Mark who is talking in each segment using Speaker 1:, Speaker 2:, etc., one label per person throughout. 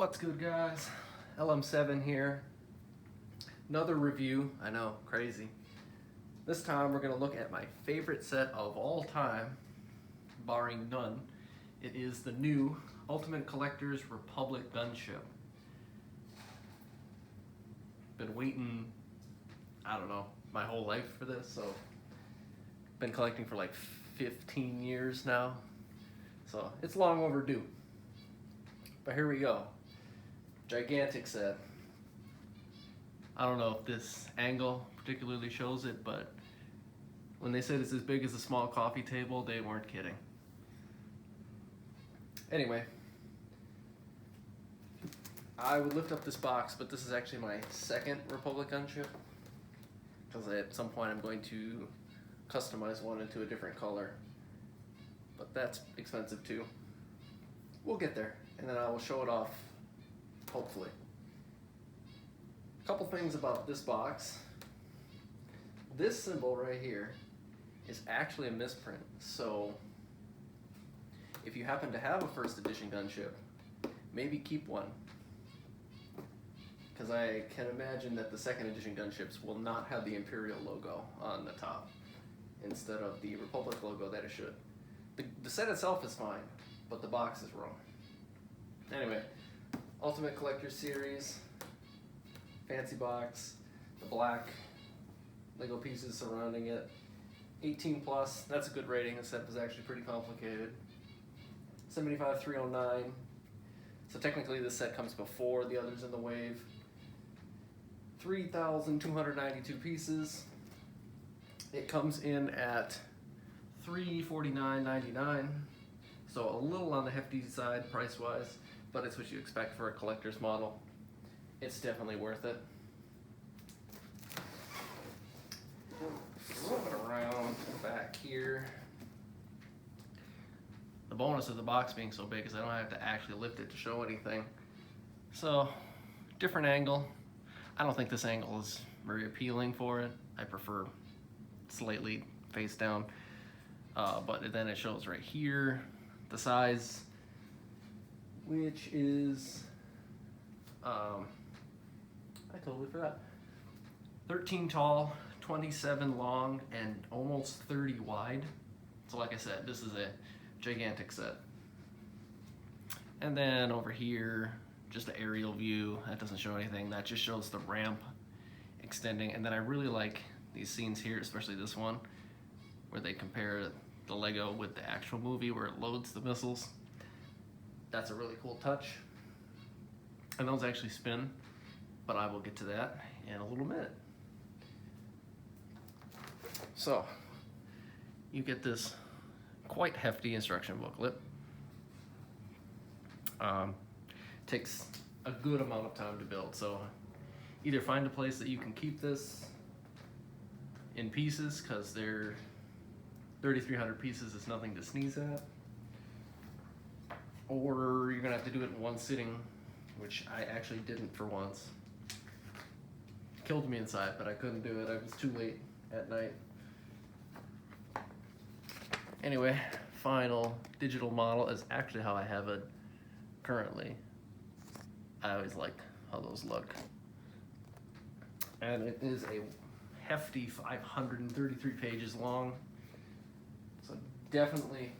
Speaker 1: What's good, guys? LM7 here. Another review. I know, crazy. This time we're going to look at my favorite set of all time, barring none. It is the new Ultimate Collector's Republic Gunship. Been waiting, I don't know, my whole life for this, so been collecting for like 15 years now. So it's long overdue. But here we go. Gigantic set. I don't know if this angle particularly shows it, but when they said it's as big as a small coffee table, they weren't kidding. Anyway, I would lift up this box, but this is actually my second Republic Gunship, because at some point I'm going to customize one into a different color, but that's expensive too. We'll get there, and then I will show it off, hopefully. A couple things about this box. This symbol right here is actually a misprint, so if you happen to have a first edition gunship, maybe keep one, because I can imagine that the second edition gunships will not have the Imperial logo on the top instead of the Republic logo that it should. The set itself is fine, but the box is wrong. Anyway, Ultimate Collector Series, fancy box, the black Lego pieces surrounding it, 18 plus, that's a good rating. The set was actually pretty complicated. 75,309, so technically this set comes before the others in the wave. 3,292 pieces. It comes in at $349.99, so a little on the hefty side price-wise, but it's what you expect for a collector's model. It's definitely worth it. Flip it around back here. The bonus of the box being so big is I don't have to actually lift it to show anything. So, different angle. I don't think this angle is very appealing for it. I prefer slightly face down. But then it shows right here the size, which is, I totally forgot. 13 tall, 27 long, and almost 30 wide. So like I said, this is a gigantic set. And then over here, just the aerial view. That doesn't show anything. That just shows the ramp extending. And then I really like these scenes here, especially this one, where they compare the Lego with the actual movie where it loads the missiles. That's a really cool touch. And those actually spin, but I will get to that in a little minute. So, you get this quite hefty instruction booklet. Takes a good amount of time to build, so either find a place that you can keep this in pieces, because they're 3,300 pieces is nothing to sneeze at, or you're gonna have to do it in one sitting, which I actually didn't for once. Killed me inside, but I couldn't do it. I was too late at night. Anyway, final digital model is actually how I have it currently. I always like how those look. And it is a hefty 533 pages long. So definitely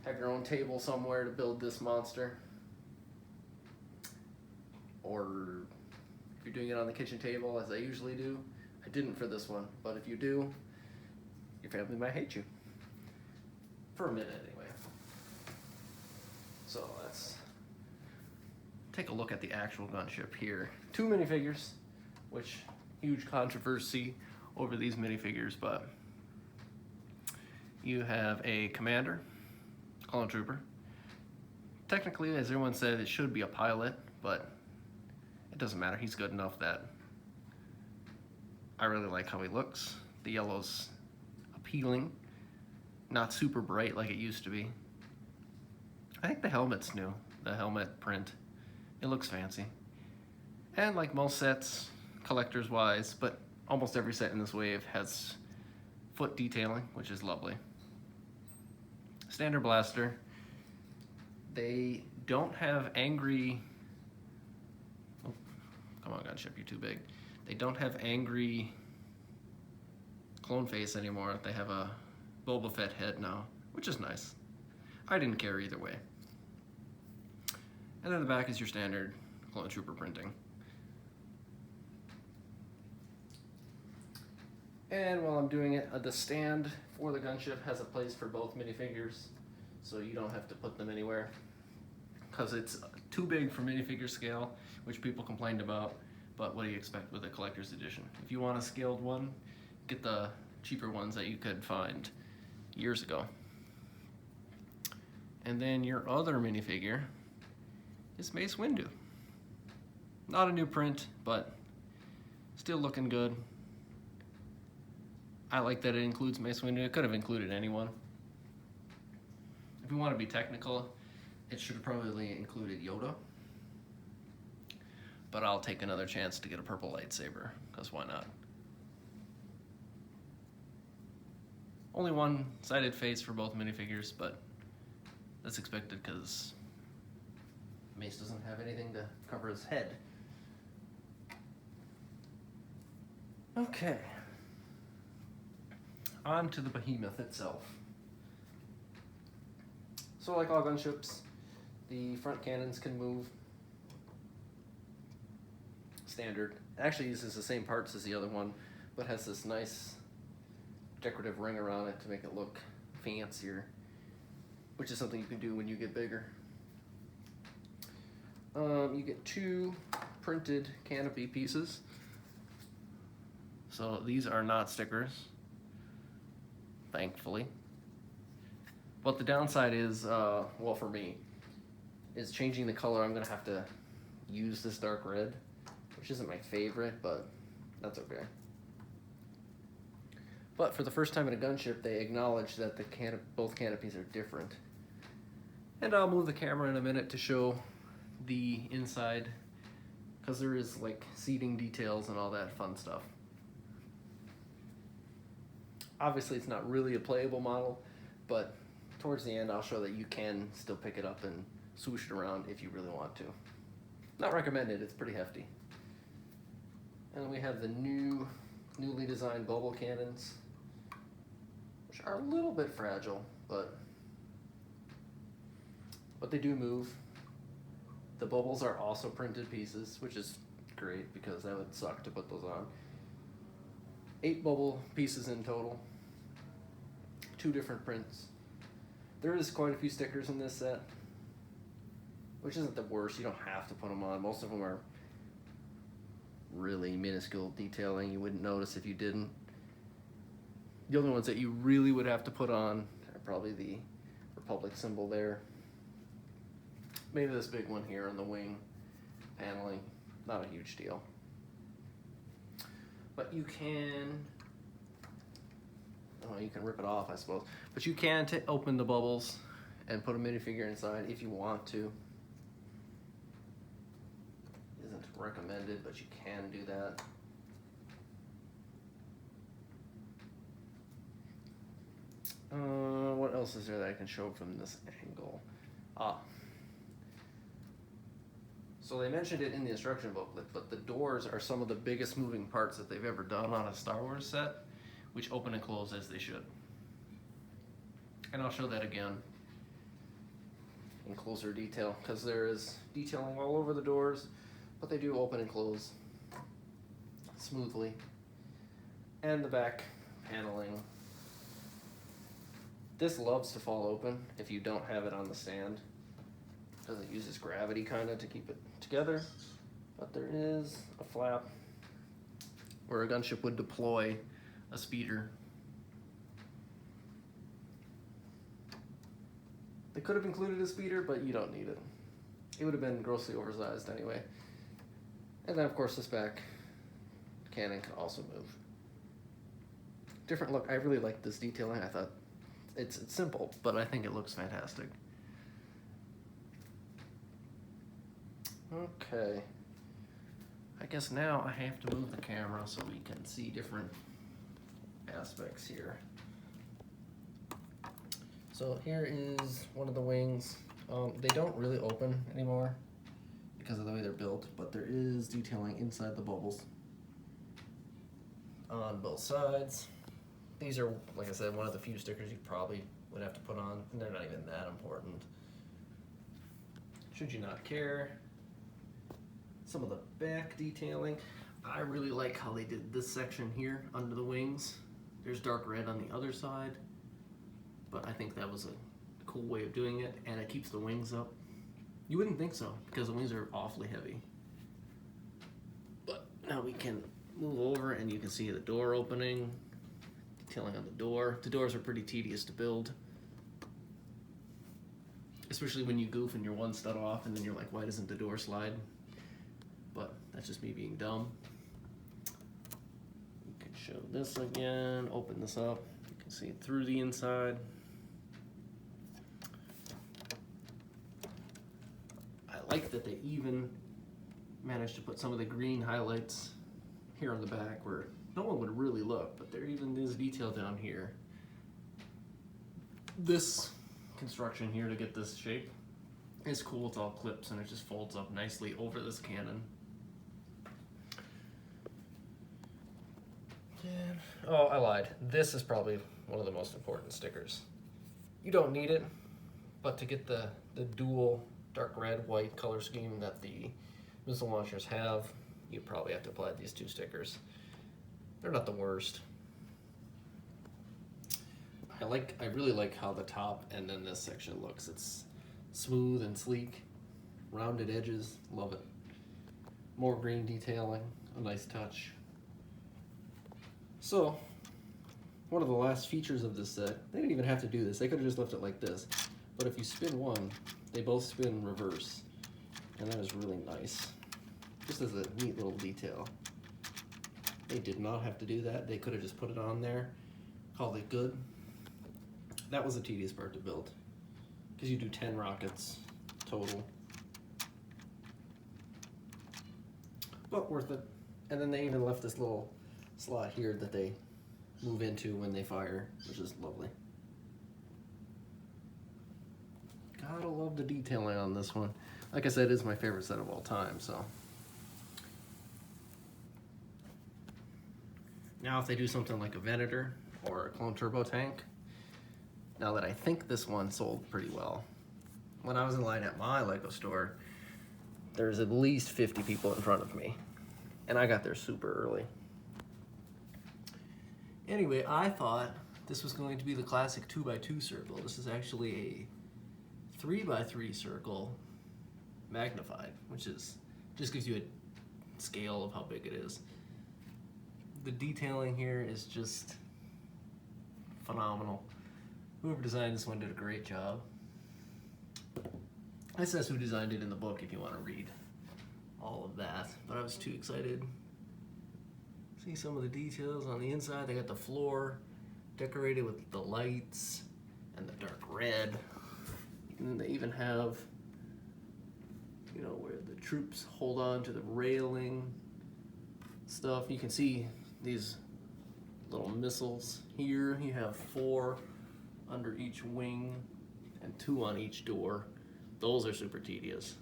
Speaker 1: have your own table somewhere to build this monster. Or if you're doing it on the kitchen table, as I usually do. I didn't for this one, but if you do, your family might hate you. For a minute anyway. So let's take a look at the actual gunship here. 2 minifigures, which huge controversy over these minifigures, but you have a commander, clone trooper. Technically, as everyone said, it should be a pilot, but it doesn't matter. He's good enough that I really like how he looks. The yellow's appealing, not super bright like it used to be. I think the helmet's new, the helmet print. It looks fancy. And like most sets, collectors wise, but almost every set in this wave has foot detailing, which is lovely. Standard blaster. They don't have angry come on Gunship, you're too big. They don't have angry clone face anymore. They have a Boba Fett head now, which is nice. I didn't care either way. And then the back is your standard clone trooper printing. And while I'm doing it, the stand for the Gunship has a place for both minifigures, so you don't have to put them anywhere, because it's too big for minifigure scale, which people complained about, but what do you expect with a collector's edition? If you want a scaled one, get the cheaper ones that you could find years ago. And then your other minifigure is Mace Windu. Not a new print, but still looking good. I like that it includes Mace Windu. It could have included anyone. If we want to be technical, it should have probably included Yoda. But I'll take another chance to get a purple lightsaber, because why not? Only one-sided face for both minifigures, but that's expected because Mace doesn't have anything to cover his head. Okay. On to the behemoth itself. So like all gunships, the front cannons can move. Standard. It actually uses the same parts as the other one, but has this nice decorative ring around it to make it look fancier, which is something you can do when you get bigger. You get 2 printed canopy pieces. So these are not stickers, thankfully. But the downside is, well for me, is changing the color. I'm gonna have to use this dark red, which isn't my favorite, but that's okay. But for the first time in a gunship, they acknowledge that the both canopies are different. And I'll move the camera in a minute to show the inside, because there is like seating details and all that fun stuff. Obviously it's not really a playable model, but towards the end I'll show that you can still pick it up and swoosh it around if you really want to. Not recommended, it's pretty hefty. And we have the newly designed bubble cannons, which are a little bit fragile, but they do move. The bubbles are also printed pieces, which is great because that would suck to put those on. 8 bubble pieces in total, 2 different prints. There is quite a few stickers in this set, which isn't the worst. You don't have to put them on. Most of them are really minuscule detailing. You wouldn't notice if you didn't. The only ones that you really would have to put on are probably the Republic symbol there. Maybe this big one here on the wing paneling. Not a huge deal. But you can, oh, you can rip it off, I suppose. But you can open the bubbles and put a minifigure inside if you want to. Isn't recommended, but you can do that. What else is there that I can show from this angle? So they mentioned it in the instruction booklet, but the doors are some of the biggest moving parts that they've ever done on a Star Wars set, which open and close as they should. And I'll show that again in closer detail, because there is detailing all over the doors, but they do open and close smoothly. And the back paneling. This loves to fall open if you don't have it on the stand, because it uses gravity kind of to keep it together. But there is a flap where a gunship would deploy a speeder. They could have included a speeder, but you don't need it. It would have been grossly oversized anyway. And then of course this back cannon can also move. Different look. I really like this detailing. I thought it's simple, but I think it looks fantastic. Okay, I guess now I have to move the camera so we can see different aspects here. So here is one of the wings. They don't really open anymore. because of the way they're built, but there is detailing inside the bubbles on both sides. These are, like I said, one of the few stickers you probably would have to put on, and they're not even that important. Should you not care. Some of the back detailing. I really like how they did this section here under the wings. There's dark red on the other side, but I think that was a cool way of doing it, and it keeps the wings up. You wouldn't think so, because the wings are awfully heavy. But now we can move over and you can see the door opening, detailing on the door. The doors are pretty tedious to build, especially when you goof and you're one stud off and then you're like, why doesn't the door slide? But that's just me being dumb. You can show this again, open this up. You can see it through the inside. I like that they even managed to put some of the green highlights here on the back where no one would really look, but there even is detail down here. This construction here to get this shape is cool. It's all clips and it just folds up nicely over this cannon. Oh, I lied. This is probably one of the most important stickers. You don't need it, but to get the dual dark red, white color scheme that the missile launchers have, you probably have to apply these two stickers. They're not the worst. I really like how the top and then this section looks. It's smooth and sleek, rounded edges, love it. More green detailing, a nice touch. So, one of the last features of this set, they didn't even have to do this. They could have just left it like this. But if you spin one, they both spin reverse. And that is really nice. Just as a neat little detail. They did not have to do that. They could have just put it on there, called it good. That was the tedious part to build, because you do 10 rockets total. But worth it. And then they even left this little slot here that they move into when they fire, which is lovely. Gotta love the detailing on this one. Like I said, it's my favorite set of all time, so. Now if they do something like a Venator or a clone turbo tank, now that I think this one sold pretty well. When I was in line at my Lego store, there's at least 50 people in front of me, and I got there super early. Anyway, I thought this was going to be the classic 2x2 circle. This is actually a 3x3 circle magnified, which is just gives you a scale of how big it is. The detailing here is just phenomenal. Whoever designed this one did a great job. It says who designed it in the book if you want to read all of that, but I was too excited. See some of the details on the inside. They got the floor decorated with the lights and the dark red. And then they even have, you know, where the troops hold on to the railing stuff. You can see these little missiles here. You have 4 under each wing and 2 on each door. Those are super tedious.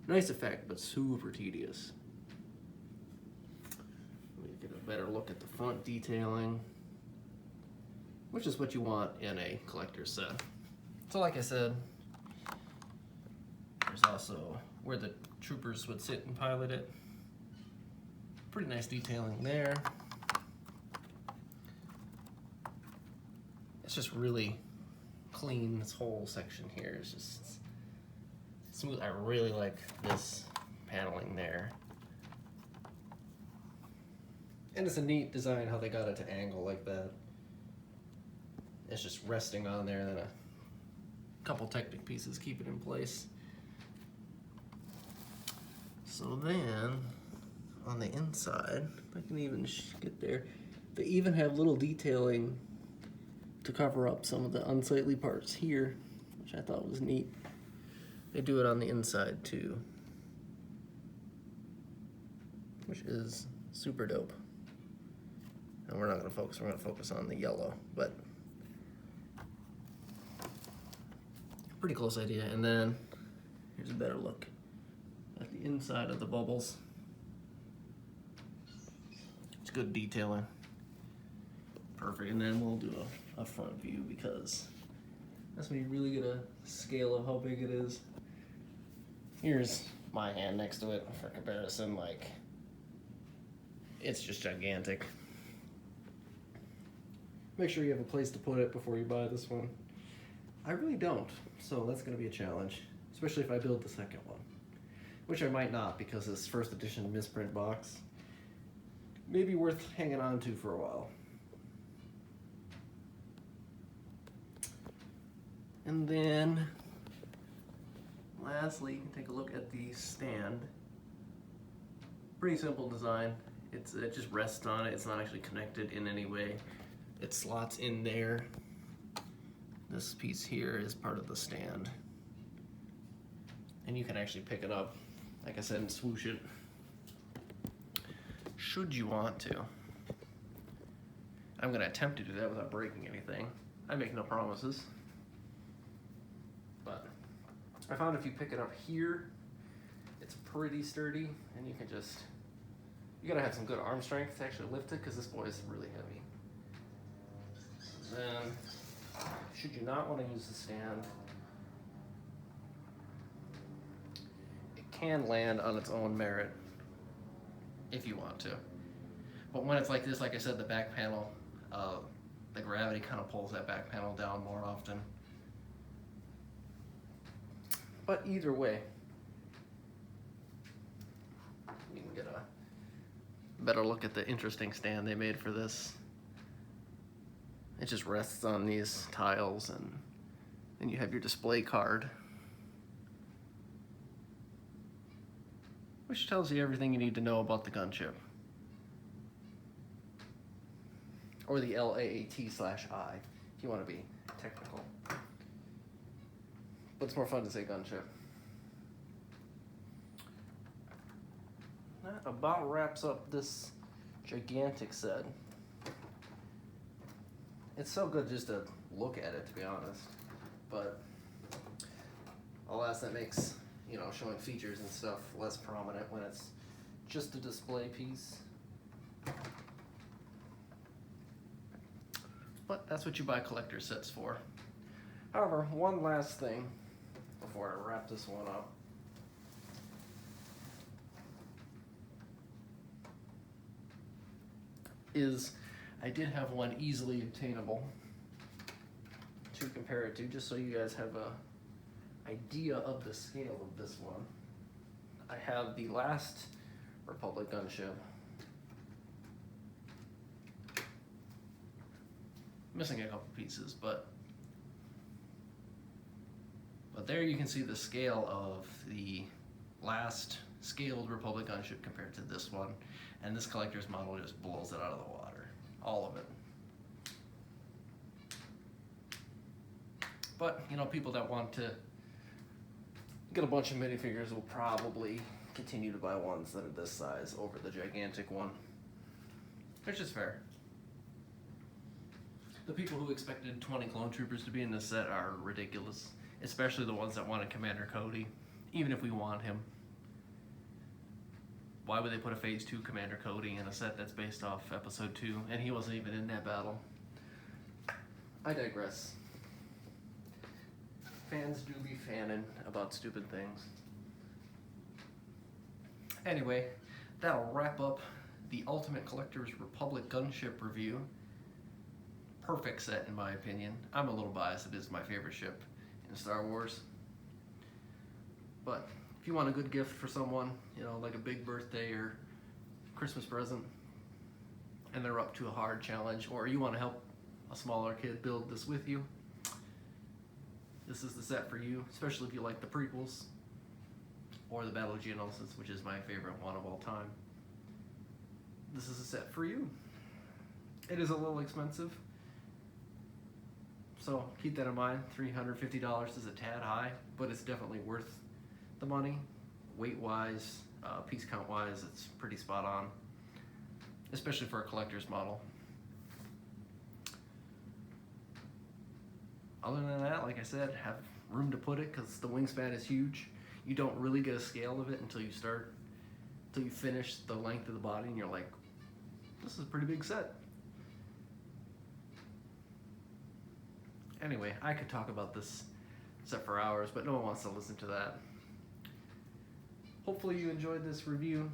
Speaker 1: Nice effect, but super tedious. Let me get a better look at the front detailing, which is what you want in a collector's set. So like I said, there's also where the troopers would sit and pilot it. Pretty nice detailing there. It's just really clean. This whole section here is just smooth. I really like this paneling there. And it's a neat design how they got it to angle like that. It's just resting on there, and then a couple Technic pieces keep it in place. So then, on the inside, if I can even get there, they even have little detailing to cover up some of the unsightly parts here, which I thought was neat. They do it on the inside too, which is super dope. And we're not gonna focus, we're gonna focus on the yellow, but pretty close idea. And then here's a better look. at the inside of the bubbles. It's good detailing. Perfect, and then we'll do a front view because that's when you really get a scale of how big it is. Here's my hand next to it for comparison. Like, it's just gigantic. Make sure you have a place to put it before you buy this one. I really don't, so that's gonna be a challenge, especially if I build the second one, which I might not because this first edition misprint box may be worth hanging on to for a while. And then, lastly, you can take a look at the stand. Pretty simple design. It just rests on it. It's not actually connected in any way. It slots in there. This piece here is part of the stand. And you can actually pick it up, like I said, and swoosh it, should you want to. I'm gonna attempt to do that without breaking anything. I make no promises. But I found if you pick it up here, it's pretty sturdy, and you can just, you gotta have some good arm strength to actually lift it, because this boy is really heavy. Then, should you not want to use the stand, it can land on its own merit if you want to. But when it's like this, like I said, the back panel, the gravity kind of pulls that back panel down more often. But either way, you can get a better look at the interesting stand they made for this. It just rests on these tiles, and then you have your display card, which tells you everything you need to know about the Gunship, or the LAAT/I, if you want to be technical. But it's more fun to say Gunship. That about wraps up this gigantic set. It's so good just to look at it, to be honest. But alas, that makes, you know, showing features and stuff less prominent when it's just a display piece. But that's what you buy collector sets for. However, one last thing before I wrap this one up. Is I did have one easily obtainable to compare it to, just so you guys have a idea of the scale of this one. I have the last Republic Gunship. Missing a couple pieces, but there you can see the scale of the last scaled Republic Gunship compared to this one, and this collector's model just blows it out of the water, all of it. But, you know, people that want to get a bunch of minifigures will probably continue to buy ones that are this size over the gigantic one, which is fair. The people who expected 20 clone troopers to be in this set are ridiculous, especially the ones that wanted Commander Cody, even if we want him. Why would they put a Phase 2 Commander Cody in a set that's based off Episode 2, and he wasn't even in that battle? I digress. Fans do be fanning about stupid things. Anyway, that'll wrap up the Ultimate Collector's Republic Gunship review. Perfect set in my opinion. I'm a little biased, it is my favorite ship in Star Wars. But if you want a good gift for someone, you know, like a big birthday or Christmas present, and they're up to a hard challenge, or you want to help a smaller kid build this with you, this is the set for you, especially if you like the prequels or the Battle of Geonosis, which is my favorite one of all time. This is a set for you. It is a little expensive, so keep that in mind. $350 is a tad high, but it's definitely worth the money. Weight-wise, piece count-wise, it's pretty spot on, especially for a collector's model. Other than that, like I said, have room to put it because the wingspan is huge. you don't really get a scale of it until you finish the length of the body, and you're like, this is a pretty big set. Anyway, I could talk about this set for hours, but no one wants to listen to that. Hopefully you enjoyed this review.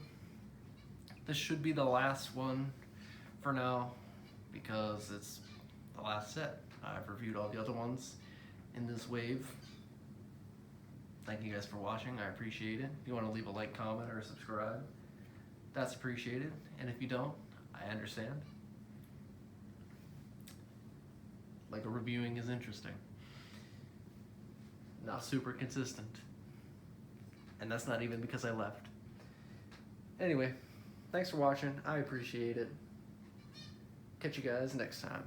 Speaker 1: This should be the last one for now, because it's the last set. I've reviewed all the other ones in this wave. Thank you guys for watching. I appreciate it. If you want to leave a like, comment, or subscribe, that's appreciated. And if you don't, I understand. Like, reviewing is interesting. Not super consistent. And that's not even because I left. Anyway, thanks for watching. I appreciate it. Catch you guys next time.